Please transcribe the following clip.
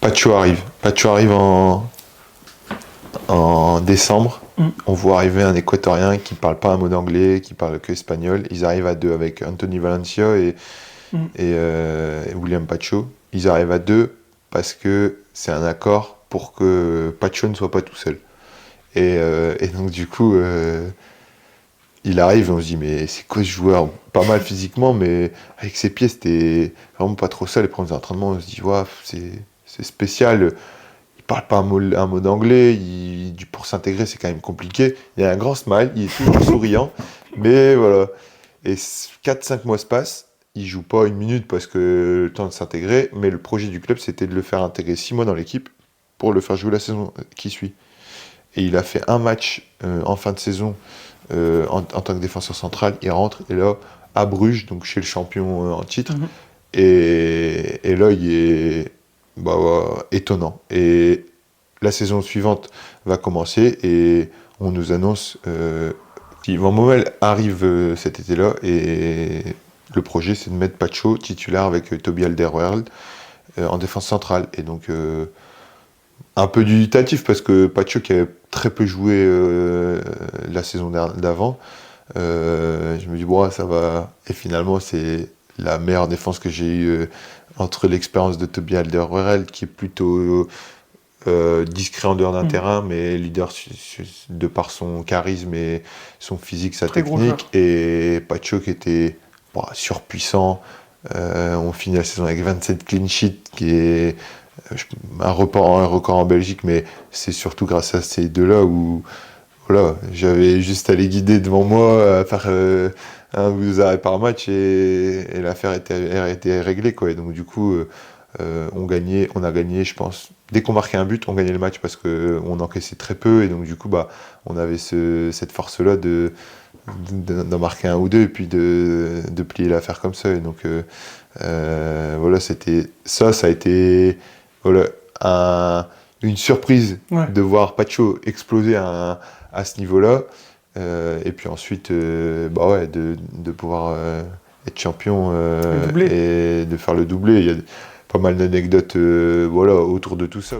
Pacho arrive en décembre. On voit arriver un Équatorien qui parle pas un mot d'anglais, qui parle que espagnol. Ils arrivent à deux avec Anthony Valencia et William Pacho. Ils arrivent à deux parce que c'est un accord pour que Pacho ne soit pas tout seul. Et donc du coup, il arrive et on se dit mais c'est quoi ce joueur? Pas mal physiquement, mais avec ses pieds c'était vraiment pas trop ça. Les premiers entraînements, on se dit ouais, c'est spécial. Il parle pas un mot d'anglais, pour s'intégrer c'est quand même compliqué. Il a un grand smile, il est toujours souriant, mais voilà. Et 4-5 mois se passent, il joue pas une minute parce que le temps de s'intégrer, mais le projet du club c'était de le faire intégrer 6 mois dans l'équipe pour le faire jouer la saison qui suit. Et il a fait un match en fin de saison en tant que défenseur central, il rentre, et là, à Bruges, donc chez le champion en titre, et là, il est étonnant. Et la saison suivante va commencer, et on nous annonce Van Bommel arrive cet été-là, et le projet, c'est de mettre Pacho titulaire avec Toby Alderweireld en défense centrale. Et donc, un peu dubitatif, parce que Pacho, qui avait très peu joué la saison d'avant, je me dis, bon, ça va. Et finalement, c'est la meilleure défense que j'ai eue entre l'expérience de Toby Alderweireld, qui est plutôt discret en dehors d'un terrain, mais leader de par son charisme et son physique, sa technique, et Pacho qui était surpuissant. On finit la saison avec 27 clean sheets, qui est un record en Belgique, mais c'est surtout grâce à ces deux-là où voilà, j'avais juste à les guider devant moi, à faire un ou deux arrêts par match, et l'affaire était réglée, quoi. Et donc du coup, on a gagné, je pense. Dès qu'on marquait un but, on gagnait le match parce qu'on encaissait très peu, et donc du coup, on avait cette force-là d'en marquer un ou deux, et puis de plier l'affaire comme ça. Et donc voilà, ça a été voilà, une surprise de voir Pacho exploser à ce niveau-là, et puis ensuite de pouvoir être champion et de faire le doublé. Il y a pas mal d'anecdotes autour de tout ça.